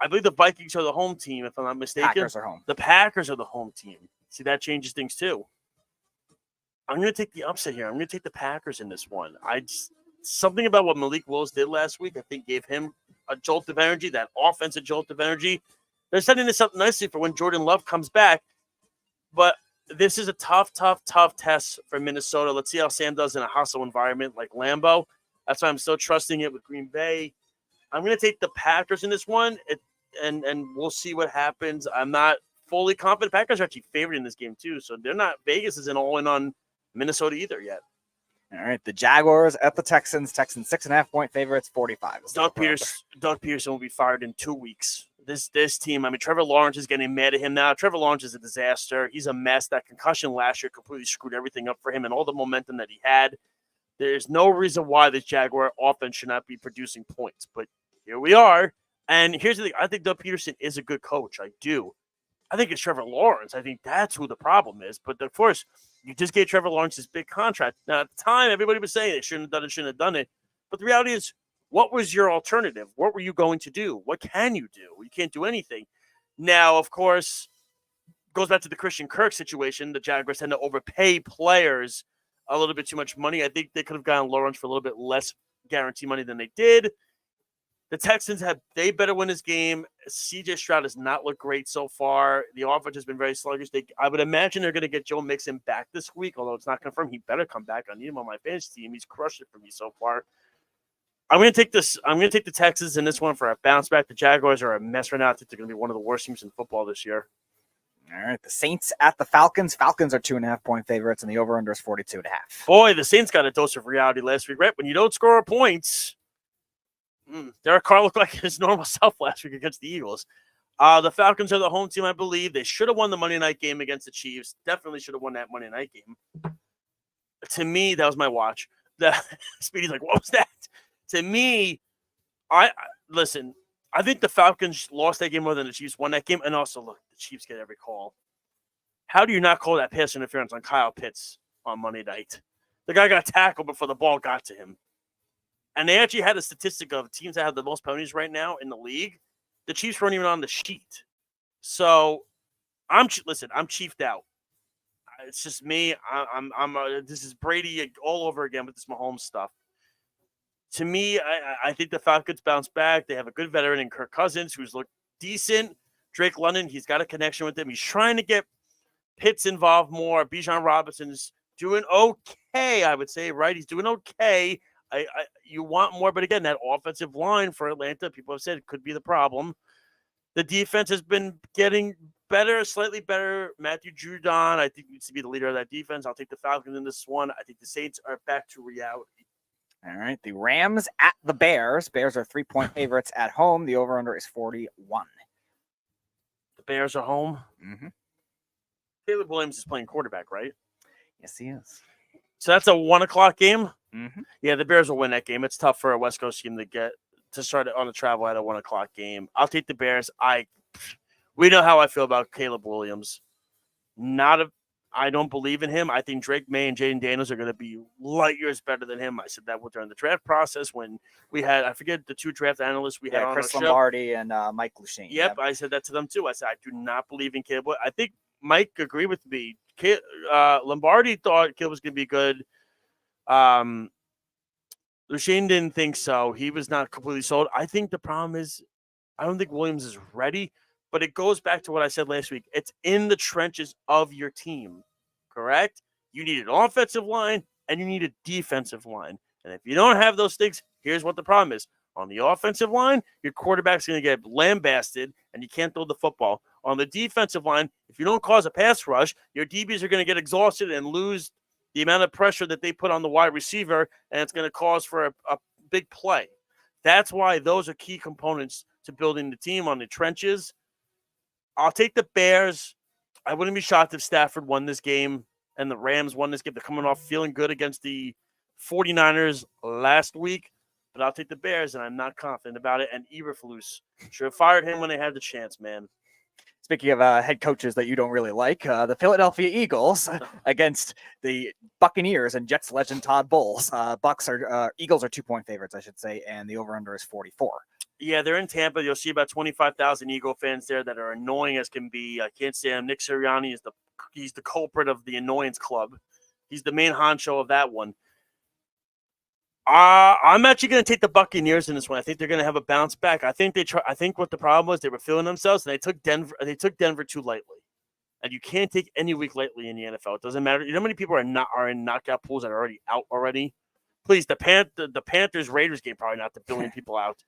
I believe the Vikings are the home team, if I'm not mistaken. Packers are home. The Packers are the home team. See, that changes things too. I'm going to take the upset here. I'm going to take the Packers in this one. Something about what Malik Willis did last week, I think, gave him a jolt of energy, that offensive jolt of energy. They're setting this up nicely for when Jordan Love comes back. But this is a tough test for Minnesota. Let's see how Sam does in a hostile environment like Lambeau. That's why I'm still trusting it with Green Bay. I'm going to take the Packers in this one, and we'll see what happens. I'm not fully confident. Packers are actually favored in this game too, so they're not. Vegas isn't all in on Minnesota either yet. All right, the Jaguars at the Texans. Texans 6.5-point favorites, 45. Doug Peterson will be fired in 2 weeks. This team, I mean, Trevor Lawrence is getting mad at him now. Trevor Lawrence is a disaster. He's a mess. That concussion last year completely screwed everything up for him and all the momentum that he had. There's no reason why this Jaguar offense should not be producing points, but here we are. And here's the thing. I think Doug Peterson is a good coach. I do. I think it's Trevor Lawrence. I think that's who the problem is. But, of course, you just gave Trevor Lawrence this big contract. Now, at the time, everybody was saying they shouldn't have done it. But the reality is, what was your alternative? What were you going to do? What can you do? You can't do anything. Now, of course, goes back to the Christian Kirk situation. The Jaguars tend to overpay players a little bit too much money. I think they could have gotten Lawrence for a little bit less guarantee money than they did. The Texans they better win this game. CJ Stroud has not looked great so far. The offense has been very sluggish. I would imagine they're going to get Joe Mixon back this week, although it's not confirmed. He better come back. I need him on my fantasy team. He's crushed it for me so far. I'm going to take this. I'm going to take the Texans in this one for a bounce back. The Jaguars are a mess right now. I think they're going to be one of the worst teams in football this year. All right, the Saints at the Falcons. Falcons are 2.5-point favorites, and the over/under is 42.5. Boy, the Saints got a dose of reality last week, right? When you don't score points. Derek Carr looked like his normal self last week against the Eagles. The Falcons are the home team, I believe. They should have won the Monday night game against the Chiefs. Definitely should have won that Monday night game. To me, that was my watch. Speedy's like, what was that? To me, listen, I think the Falcons lost that game more than the Chiefs won that game. And also, look, the Chiefs get every call. How do you not call that pass interference on Kyle Pitts on Monday night? The guy got tackled before the ball got to him. And they actually had a statistic of teams that have the most penalties right now in the league. The Chiefs weren't even on the sheet. So, I'm chiefed out. It's just me. This is Brady all over again with this Mahomes stuff. To me, I think the Falcons bounce back. They have a good veteran in Kirk Cousins who's looked decent. Drake London, he's got a connection with him. He's trying to get Pitts involved more. Bijan Robinson's doing okay, I would say, right? He's doing okay. You want more, but again, that offensive line for Atlanta, people have said it could be the problem. The defense has been getting better, slightly better. Matthew Judon, I think, needs to be the leader of that defense. I'll take the Falcons in this one. I think the Saints are back to reality. All right, the Rams at the Bears. Bears are 3-point favorites at home. The over/under is 41. The Bears are home. Mm-hmm. Caleb Williams is playing quarterback, right? Yes, he is. So that's a 1:00 game? Mm-hmm. Yeah, the Bears will win that game. It's tough for a West Coast team to start on a travel at a 1:00 game. I'll take the Bears. We know how I feel about Caleb Williams. I don't believe in him. I think Drake May and Jaden Daniels are going to be light years better than him. I said that during the draft process when we had, I forget the two draft analysts we had on Chris our show. Lombardi and Mike Lucene. Yep, I said that to them too. I said I do not believe in Caleb. I think Mike agreed with me. Lombardi thought Caleb was going to be good. Lucene didn't think so. He was not completely sold. I think the problem is I don't think Williams is ready. But it goes back to what I said last week. It's in the trenches of your team, correct? You need an offensive line and you need a defensive line. And if you don't have those things, here's what the problem is. On the offensive line, your quarterback's going to get lambasted and you can't throw the football. On the defensive line, if you don't cause a pass rush, your DBs are going to get exhausted and lose the amount of pressure that they put on the wide receiver, and it's going to cause for a big play. That's why those are key components to building the team on the trenches. I'll take the Bears. I wouldn't be shocked if Stafford won this game and the Rams won this game. They're coming off feeling good against the 49ers last week. But I'll take the Bears, and I'm not confident about it. And Eberflus should have fired him when they had the chance, man. Speaking of head coaches that you don't really like, the Philadelphia Eagles against the Buccaneers and Jets legend Todd Bowles. Eagles are 2-point favorites, I should say, and the over/under is 44. Yeah, they're in Tampa. You'll see about 25,000 Eagle fans there that are annoying as can be. I can't stand him. Nick Sirianni is he's the culprit of the annoyance club. He's the main honcho of that one. I'm actually going to take the Buccaneers in this one. I think they're going to have a bounce back. I think what the problem was, they were feeling themselves, and they took Denver too lightly. And you can't take any week lightly in the NFL. It doesn't matter. You know how many people are in knockout pools that are already out already? Please, the Panthers Raiders game probably not the billion people out.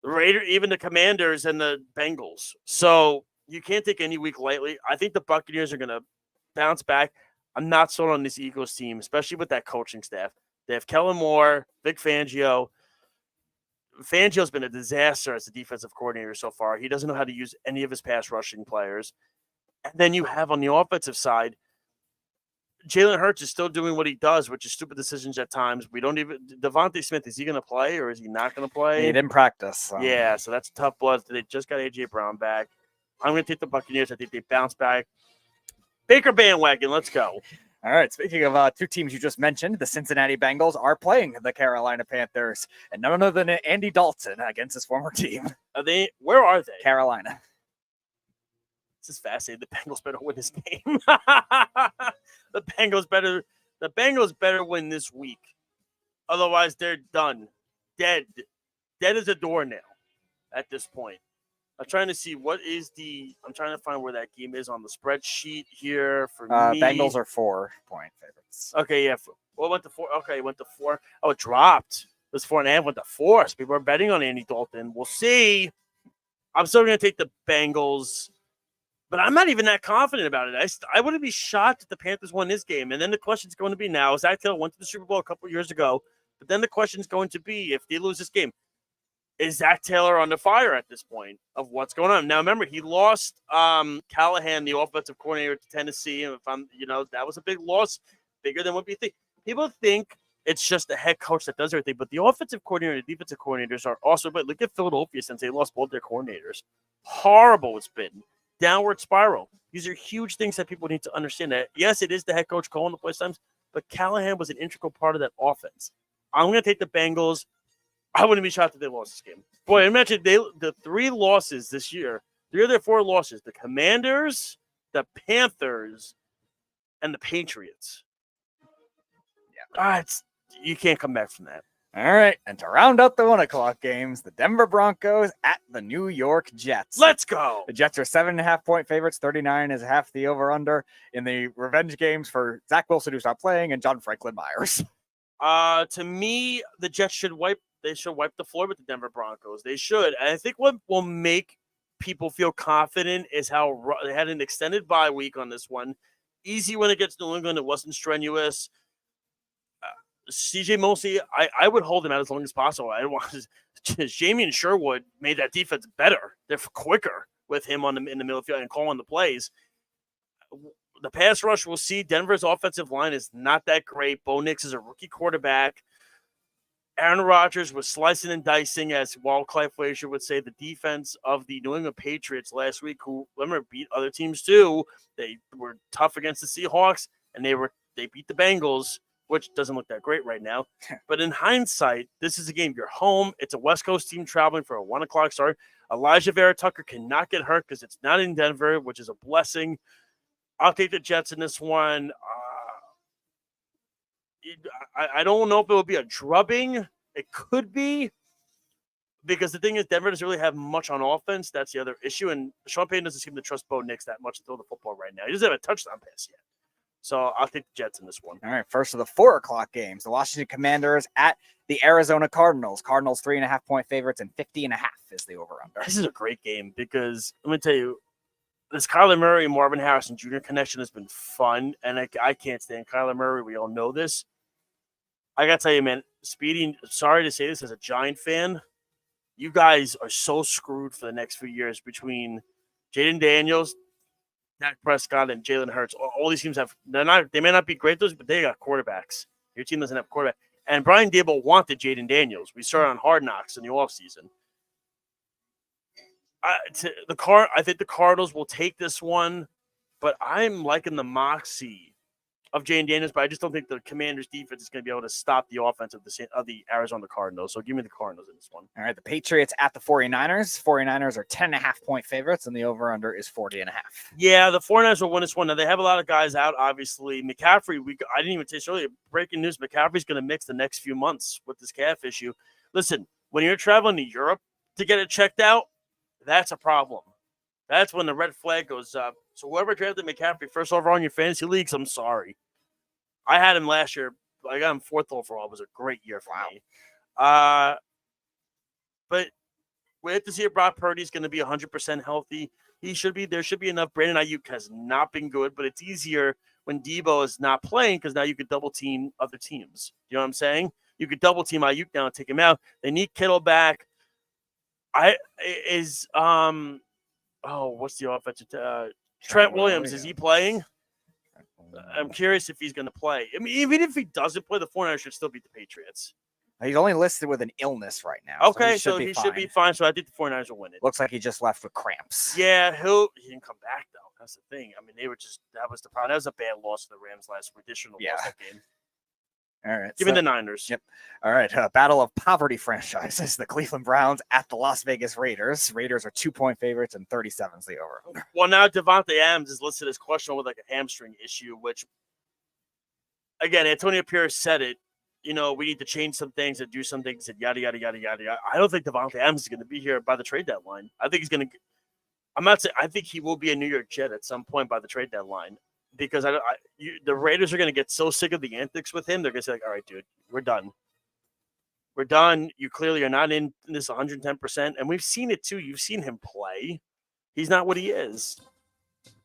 Even the Commanders and the Bengals. So you can't take any week lightly. I think the Buccaneers are going to bounce back. I'm not sold on this Eagles team, especially with that coaching staff. They have Kellen Moore, Vic Fangio. Fangio's been a disaster as a defensive coordinator so far. He doesn't know how to use any of his pass rushing players. And then you have on the offensive side, Jalen Hurts is still doing what he does, which is stupid decisions at times. Devontae Smith, is he going to play or is he not going to play? He didn't practice. So. Yeah, so that's a tough blood. They just got A.J. Brown back. I'm going to take the Buccaneers. I think they bounce back. Baker bandwagon, let's go. All right, speaking of two teams you just mentioned, the Cincinnati Bengals are playing the Carolina Panthers, and none other than Andy Dalton against his former team. Where are they? Carolina. This is fascinating. The Bengals better win this game. The Bengals better win this week. Otherwise, they're done. Dead as a doornail at this point. I'm trying to see I'm trying to find where that game is on the spreadsheet here for me. Bengals are 4-point favorites. Okay, yeah. Well, it went to 4. Okay, it went to 4. Oh, it dropped. It was 4.5, went to 4. So people are betting on Andy Dalton. We'll see. I'm still going to take the Bengals, but I'm not even that confident about it. I wouldn't be shocked if the Panthers won this game. And then the question's going to be now, Zach Taylor went to the Super Bowl a couple years ago, but then the question's going to be, if they lose this game, is Zach Taylor on the fire at this point of what's going on? Now, remember, he lost Callahan, the offensive coordinator, to Tennessee. And that was a big loss, bigger than what we think. People think it's just the head coach that does everything, but the offensive coordinator and the defensive coordinators are also, but look at Philadelphia since they lost both their coordinators. Horrible it's been. Downward spiral. These are huge things that people need to understand. That yes, it is the head coach calling the play times, but Callahan was an integral part of that offense. I'm going to take the Bengals. I wouldn't be shocked if they lost this game. Boy, imagine the 3 losses this year. 3 of their 4 losses. The Commanders, the Panthers, and the Patriots. Yeah. You can't come back from that. All right. And to round out the 1:00 games, the Denver Broncos at the New York Jets. Let's go. The Jets are 7.5-point favorites. 39 is half the over/under in the revenge games for Zach Wilson, who's not playing, and John Franklin Myers. To me, the Jets should wipe the floor with the Denver Broncos. They should. And I think what will make people feel confident is how they had an extended bye week on this one. Easy when it gets to New England. It wasn't strenuous. CJ Mosley, I would hold him out as long as possible. I don't want Jamie and Sherwood made that defense better. They're quicker with him in the middle of the field and calling the plays. The pass rush, we'll see. Denver's offensive line is not that great. Bo Nix is a rookie quarterback. Aaron Rodgers was slicing and dicing, as Walt Clyde Frazier would say, the defense of the New England Patriots last week, who, remember, beat other teams too. They were tough against the Seahawks, and they beat the Bengals, which doesn't look that great right now. But in hindsight, this is a game. You're home. It's a West Coast team traveling for a 1:00 start. Elijah Vera Tucker cannot get hurt because it's not in Denver, which is a blessing. I'll take the Jets in this one. I don't know if it will be a drubbing. It could be, because the thing is, Denver doesn't really have much on offense. That's the other issue. And Sean Payton doesn't seem to trust Bo Nix that much to throw the football right now. He doesn't have a touchdown pass yet. So I'll take the Jets in this one. All right, first of the 4:00 games. The Washington Commanders at the Arizona Cardinals. Cardinals 3.5-point favorites, and 50.5 is the over/under. This is a great game because let me tell you, this Kyler Murray, Marvin Harrison Jr. connection has been fun, and I can't stand Kyler Murray. We all know this. I got to tell you, man, Speedy, sorry to say this as a Giant fan, you guys are so screwed for the next few years between Jaden Daniels, Dak Prescott, and Jalen Hurts. All these teams they may not be great, but they got quarterbacks. Your team doesn't have a quarterback. And Brian Daboll wanted Jaden Daniels. We saw it on Hard Knocks in the offseason. I think the Cardinals will take this one, but I'm liking the moxie of Jane Daniels, but I just don't think the Commanders' defense is going to be able to stop the offense of the Arizona Cardinals. So give me the Cardinals in this one. All right, the Patriots at the 49ers. 49ers are 10.5-point favorites, and the over-under is 40.5. Yeah, the 49ers will win this one. Now, they have a lot of guys out, obviously. McCaffrey, I didn't even say this earlier. Breaking news, McCaffrey's going to mix the next few months with this calf issue. Listen, when you're traveling to Europe to get it checked out, that's a problem. That's when the red flag goes up. So whoever drafted McCaffrey first overall in your fantasy leagues, I'm sorry. I had him last year. I got him 4th overall. It was a great year for me. But we have to see if Brock Purdy's going to be 100% healthy. He should be. There should be enough. Brandon Ayuk has not been good, but it's easier when Debo is not playing because now you could double team other teams. You know what I'm saying? You could double team Ayuk now and take him out. They need Kittle back. What's the offensive? Trent Williams, is he playing? I'm curious if he's going to play. I mean, even if he doesn't play, the 49ers should still beat the Patriots. He's only listed with an illness right now. Okay, so he should be fine. So I think the 49ers will win it. Looks like he just left with cramps. Yeah, he didn't come back, though. That's the thing. I mean, that was the problem. That was a bad loss for the Rams last week. They shouldn't have lost that game. All right. Give me the Niners. Yep. All right. Battle of poverty franchises. The Cleveland Browns at the Las Vegas Raiders. Raiders are 2-point favorites, and 37 is the over. Well, now Devontae Adams is listed as questionable with like a hamstring issue, which, again, Antonio Pierce said it. You know, we need to change some things and do some things and yada, yada, yada, yada. I don't think Devontae Adams is going to be here by the trade deadline. I think he's going to – I'm not saying – I think he will be a New York Jet at some point by the trade deadline. Because the Raiders are going to get so sick of the antics with him, they're going to say, like, all right, dude, we're done. We're done. You clearly are not in this 110%. And we've seen it, too. You've seen him play. He's not what he is.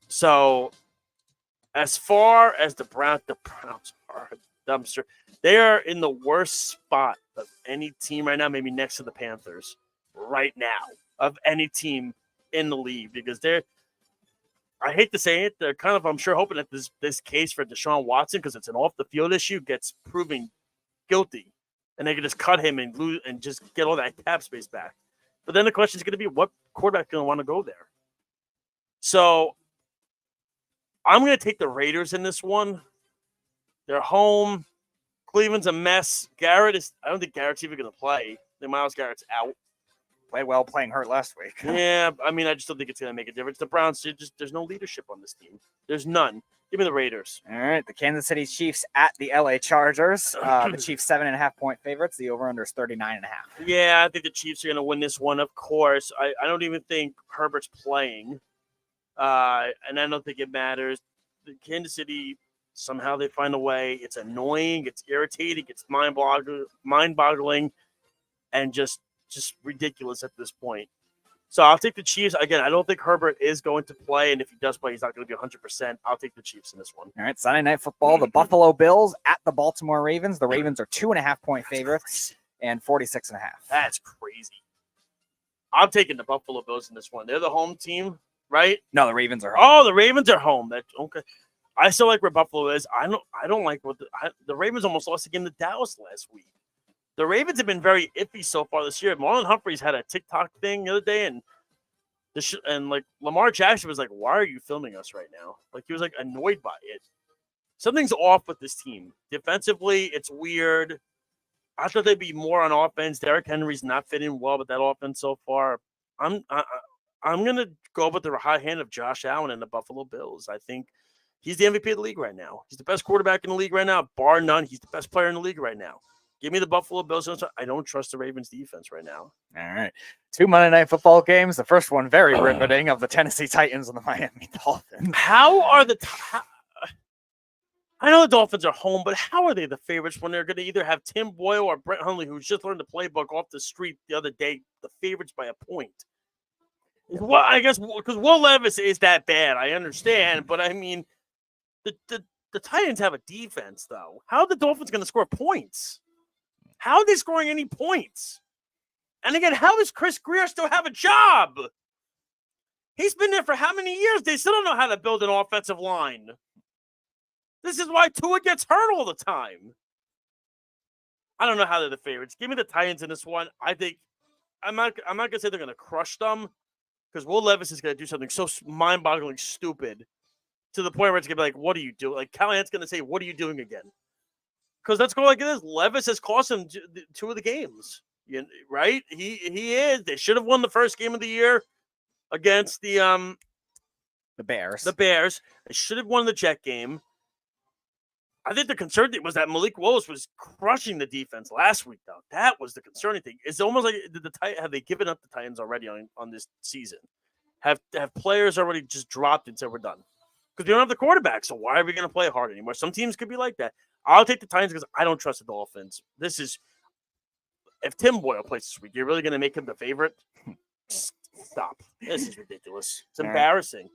So, as far as the Browns are a dumpster. They are in the worst spot of any team right now, maybe next to the Panthers right now, of any team in the league, because they're – I hate to say it, they're kind of, I'm sure, hoping that this case for Deshaun Watson, because it's an off-the-field issue, gets proven guilty, and they can just cut him and lose and just get all that cap space back. But then the question is going to be, what quarterback is going to want to go there? So I'm going to take the Raiders in this one. They're home. Cleveland's a mess. I don't think Garrett's even going to play. Myles Garrett's out. Played well playing hurt last week. Yeah, I mean, I just don't think it's going to make a difference. The Browns, there's no leadership on this team. There's none. Give me the Raiders. All right, the Kansas City Chiefs at the LA Chargers. The Chiefs 7.5-point favorites. The over/under is 39.5. Yeah, I think the Chiefs are going to win this one. Of course, I don't even think Herbert's playing, and I don't think it matters. The Kansas City, somehow they find a way. It's annoying. It's irritating. It's mind-boggling, and just ridiculous at this point. So I'll take the Chiefs. Again, I don't think Herbert is going to play, and if he does play, he's not going to be 100%. I'll take the Chiefs in this one. All right, Sunday Night Football, the Buffalo Bills at the Baltimore Ravens. The Ravens are 2.5-point favorites and 46.5. That's crazy. I'm taking the Buffalo Bills in this one. They're the home team, right? No, the Ravens are home. Oh, the Ravens are home. That's okay. I still like where Buffalo is. I don't like what the Ravens almost lost the game to Dallas last week. The Ravens have been very iffy so far this year. Marlon Humphreys had a TikTok thing the other day, and like Lamar Jackson was like, "Why are you filming us right now?" Like he was like annoyed by it. Something's off with this team. Defensively, it's weird. I thought they'd be more on offense. Derrick Henry's not fitting well with that offense so far. I'm gonna go with the high hand of Josh Allen and the Buffalo Bills. I think he's the MVP of the league right now. He's the best quarterback in the league right now, bar none. He's the best player in the league right now. Give me the Buffalo Bills. I don't trust the Ravens defense right now. All right. 2 Monday Night Football games. The first one very riveting of the Tennessee Titans and the Miami Dolphins. How are I know the Dolphins are home, but how are they the favorites when they're going to either have Tim Boyle or Brett Hundley, who's just learned the playbook off the street the other day, the favorites by a point? Well, I guess because Will Levis is that bad. I understand, but I mean, the Titans have a defense, though. How are the Dolphins going to score points? How are they scoring any points? And again, how does Chris Greer still have a job? He's been there for how many years? They still don't know how to build an offensive line. This is why Tua gets hurt all the time. I don't know how they're the favorites. Give me the Titans in this one. I think I'm not gonna say they're gonna crush them, because Will Levis is going to do something so mind-boggling stupid to the point where it's going to be like, what are you doing? Like, Callahan's going to say, what are you doing again? Because let's go like it is. Levis has cost him 2 of the games, right? He is. They should have won the first game of the year against the Bears. The Bears. They should have won the Jet game. I think the concern thing was that Malik Willis was crushing the defense last week, though. That was the concerning thing. It's almost like have they given up the Titans already on this season? Have players already just dropped and said we're done? Because we don't have the quarterback, so why are we going to play hard anymore? Some teams could be like that. I'll take the Titans because I don't trust the Dolphins. If Tim Boyle plays this week, you're really going to make him the favorite? Stop. This is ridiculous. It's embarrassing.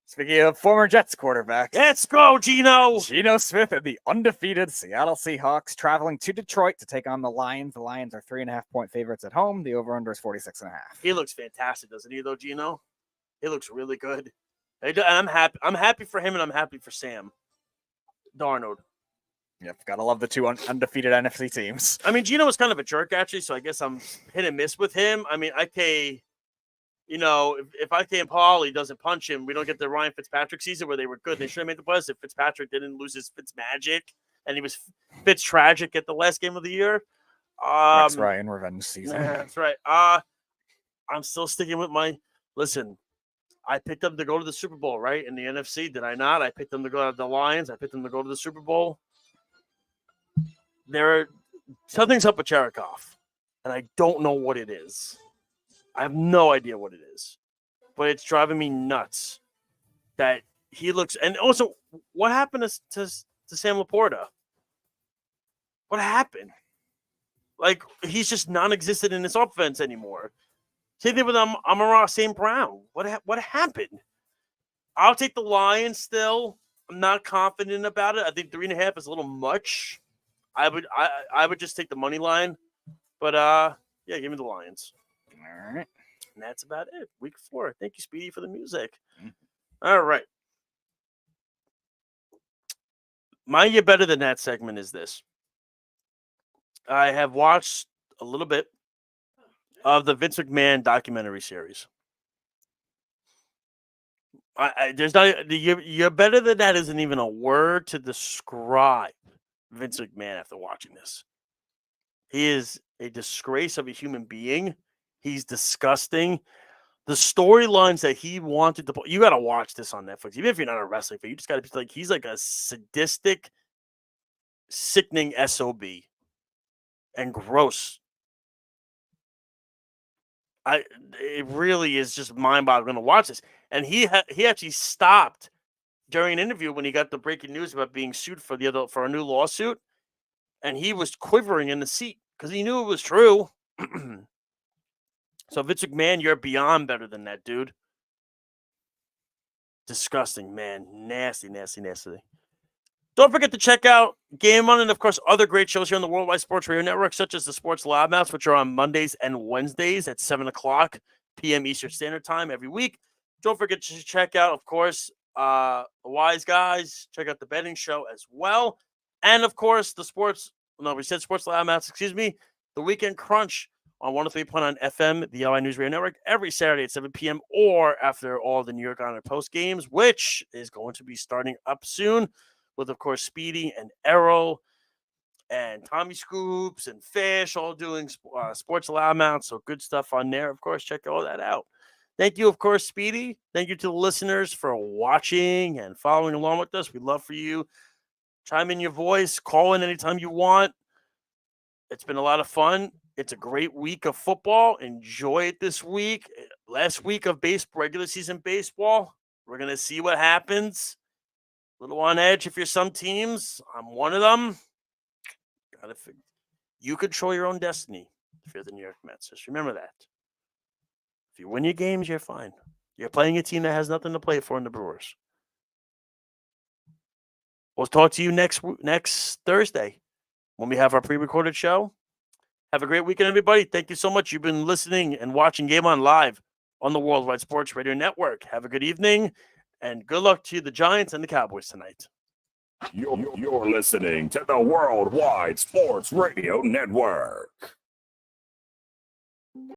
Speaking of former Jets quarterbacks, let's go, Geno. Geno Smith and the undefeated Seattle Seahawks traveling to Detroit to take on the Lions. The Lions are 3.5-point favorites at home. The over/under is 46.5. He looks fantastic, doesn't he, though, Geno? He looks really good. And I'm happy. I'm happy for him, and I'm happy for Sam Darnold. Yep, gotta love the 2 undefeated NFC teams. I mean, Geno was kind of a jerk, actually, so I guess I'm hit and miss with him. I mean, if IK and Paulie doesn't punch him, we don't get the Ryan Fitzpatrick season where they were good. They should have made the playoffs if Fitzpatrick didn't lose his Fitzmagic and he was Fitz-tragic at the last game of the year. Rex Ryan revenge season. That's right. I'm still sticking with listen, I picked them to go to the Super Bowl, right? In the NFC, did I not? I picked them to go to the Lions. I picked them to go to the Super Bowl. Something's up with Cherikov, and I don't know what it is. I have no idea what it is, but it's driving me nuts that he looks. And also, what happened to Sam Laporta? What happened? Like, he's just non-existent in this offense anymore. Same thing with Amon-Ra St. Brown. What happened? I'll take the Lions still. I'm not confident about it. I think 3.5 is a little much. I would just take the money line. But yeah, give me the Lions. All right. And that's about it. Week 4. Thank you, Speedy, for the music. All right. My You Better Than That segment is this. I have watched a little bit of the Vince McMahon documentary series. There's not You're Better Than That isn't even a word to describe Vince McMahon after watching this. He is a disgrace of a human being. He's disgusting. The storylines that he wanted to put, you got to watch this on Netflix. Even if you're not a wrestling fan, you just got to be like, he's like a sadistic, sickening SOB and gross. It really is just mind-boggling to watch this. And he actually stopped during an interview when he got the breaking news about being sued for a new lawsuit, and he was quivering in the seat because he knew it was true. So Vince McMahon, you're beyond better than that, dude. Disgusting, man. Nasty, nasty, nasty. Don't forget to check out Game On and, of course, other great shows here on the Worldwide Sports Radio Network, such as the Sports Loudmouths, which are on Mondays and Wednesdays at 7 o'clock p.m. Eastern Standard Time every week. Don't forget to check out, of course, the Wise Guys. Check out the betting show as well. And, of course, the Sports Loudmouths, the Weekend Crunch on 103.9 FM, the LI News Radio Network, every Saturday at 7 p.m. or after all the New York Islander post games, which is going to be starting up soon with, of course, Speedy and Errol and Tommy Scoops and Fish all doing Sports Loudmouth. So good stuff on there. Of course, check all that out. Thank you, of course, Speedy. Thank you to the listeners for watching and following along with us. We'd love for you. Chime in your voice. Call in anytime you want. It's been a lot of fun. It's a great week of football. Enjoy it this week. Last week of regular season baseball. We're going to see what happens. A little on edge if you're some teams. I'm one of them. You control your own destiny if you're the New York Mets. Just remember that. If you win your games, you're fine. You're playing a team that has nothing to play for in the Brewers. We'll talk to you next Thursday when we have our pre-recorded show. Have a great weekend, everybody. Thank you so much. You've been listening and watching Game On live on the Worldwide Sports Radio Network. Have a good evening, and good luck to the Giants and the Cowboys tonight. You're listening to the Worldwide Sports Radio Network.